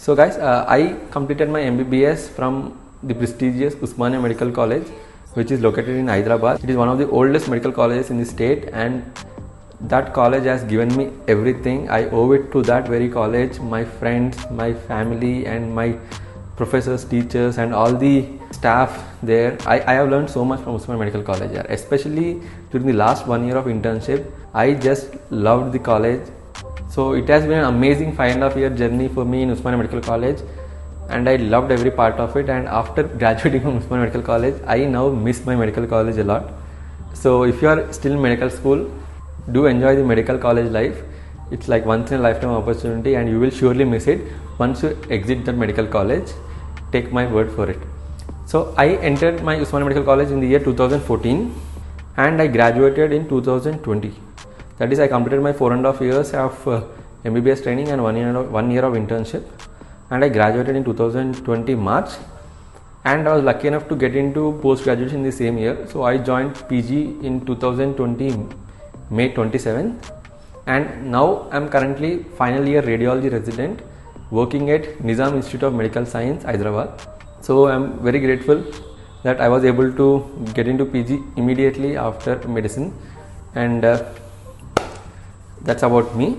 So guys, I completed my MBBS from the prestigious Usmania Medical College, which is located in Hyderabad. It is one of the oldest medical colleges in the state, and that college has given me everything. I owe it to that very college, my friends, my family, and my professors, teachers, and all the staff there. I have learned so much from Usmania Medical College here, especially during the last 1 year of internship. I just loved the college. So it has been an amazing 5.5 year journey for me in Usmania Medical College, and I loved every part of it. And after graduating from Usmania Medical College, I now miss my medical college a lot. So if you are still in medical school, do enjoy the medical college life. It's like once in a lifetime opportunity, and you will surely miss it once you exit the medical college. Take my word for it. So I entered my Usmania Medical College in the year 2014, and I graduated in 2020. That is, I completed my 4.5 years of MBBS training and 1 year of internship, and I graduated in 2020 March. And I was lucky enough to get into post graduation in the same year. So I joined PG in 2020 May 27th, and now I am currently final year radiology resident working at Nizam Institute of Medical Science, Hyderabad. So I am very grateful that I was able to get into PG immediately after medicine, and that's about me.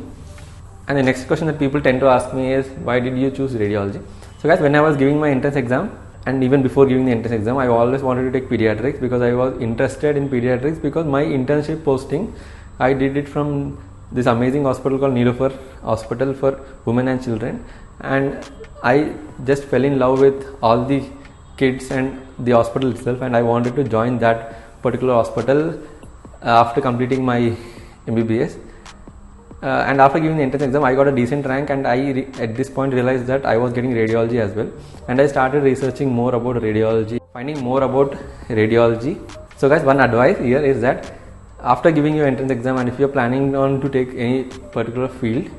And the next question that people tend to ask me is, why did you choose radiology? So guys, when I was giving my entrance exam, and even before giving the entrance exam, I always wanted to take pediatrics because I was interested in pediatrics, because my internship posting, I did it from this amazing hospital called Nilofar Hospital for Women and Children, and I just fell in love with all the kids and the hospital itself, and I wanted to join that particular hospital after completing my MBBS. And after giving the entrance exam, I got a decent rank, and I at this point realized that I was getting radiology as well, and I started researching more about radiology, finding more about radiology. So guys, one advice here is that after giving your entrance exam, and if you're planning on to take any particular field,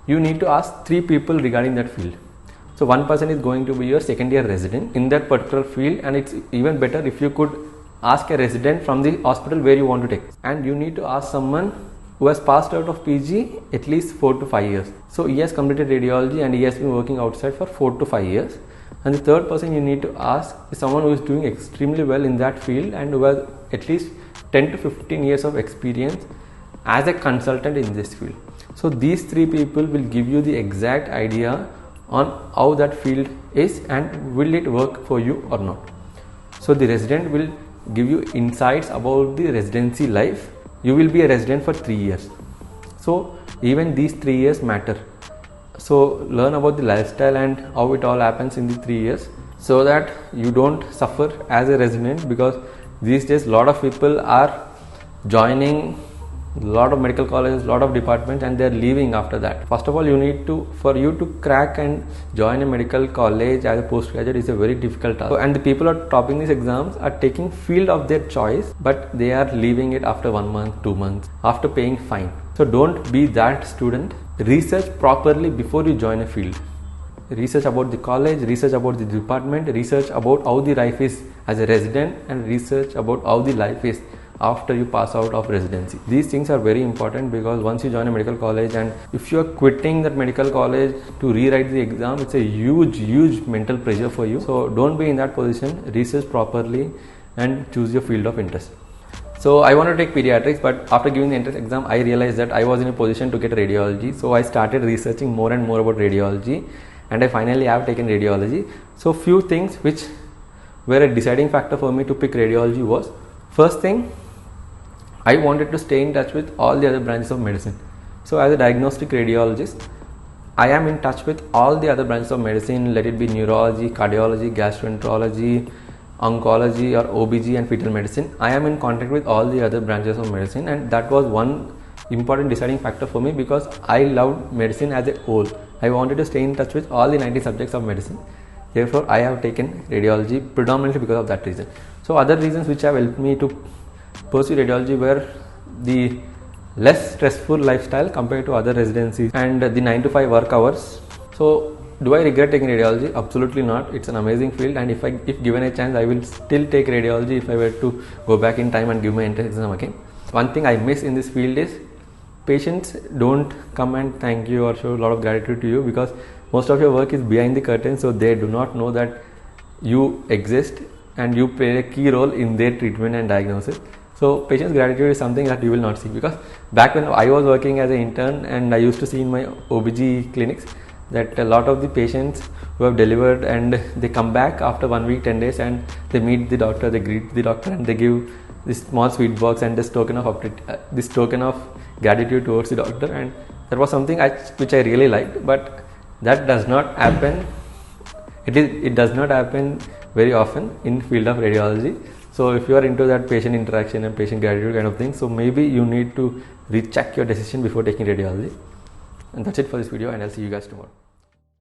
you need to ask 3 people regarding that field. So one person is going to be your second year resident in that particular field, and it's even better if you could ask a resident from the hospital where you want to take, and you need to ask someone who has passed out of PG at least 4 to 5 years. So he has completed radiology and he has been working outside for 4 to 5 years. And the third person you need to ask is someone who is doing extremely well in that field and who has at least 10 to 15 years of experience as a consultant in this field. So these 3 people will give you the exact idea on how that field is and will it work for you or not. So the resident will give you insights about the residency life. You will be a resident for 3 years. So even these 3 years matter. So learn about the lifestyle and how it all happens in the 3 years, so that you don't suffer as a resident, because these days lot of people are joining lot of medical colleges, lot of departments, and they're leaving after that. First of all, you need to, for you to crack and join a medical college as a postgraduate is a very difficult task. So, and the people who are topping these exams are taking field of their choice, but they are leaving it after 1 month, 2 months, after paying fine. So don't be that student. Research properly before you join a field. Research about the college, research about the department, research about how the life is as a resident, and research about how the life is after you pass out of residency. These things are very important, because once you join a medical college, and if you are quitting that medical college to rewrite the exam, it's a huge mental pressure for you. So don't be in that position. Research properly and choose your field of interest. So I wanted to take pediatrics, but after giving the entrance exam, I realized that I was in a position to get radiology. So I started researching more and more about radiology, and I finally have taken radiology. So few things which were a deciding factor for me to pick radiology was, first thing, I wanted to stay in touch with all the other branches of medicine. So as a diagnostic radiologist, I am in touch with all the other branches of medicine, let it be neurology, cardiology, gastroenterology, oncology, or OBG and fetal medicine. I am in contact with all the other branches of medicine, and that was one important deciding factor for me, because I loved medicine as a whole. I wanted to stay in touch with all the 90 subjects of medicine. Therefore, I have taken radiology predominantly because of that reason. So other reasons which have helped me to pursue radiology were the less stressful lifestyle compared to other residencies and the 9 to 5 work hours. So do I regret taking radiology? Absolutely not. It's an amazing field, and if given a chance, I will still take radiology if I were to go back in time and give my entrance exam again. One thing I miss in this field is patients don't come and thank you or show a lot of gratitude to you, because most of your work is behind the curtain, so they do not know that you exist and you play a key role in their treatment and diagnosis. So patient's gratitude is something that you will not see, because back when I was working as an intern and I used to see in my OBG clinics that a lot of the patients who have delivered and they come back after 1 week, 10 days, and they meet the doctor, they greet the doctor, and they give this small sweet box and this token of gratitude towards the doctor. And that was something which I really liked, but that does not happen. It does not happen very often in field of radiology. So if you are into that patient interaction and patient gratitude kind of thing, so maybe you need to recheck your decision before taking radiology. And that's it for this video, and I'll see you guys tomorrow.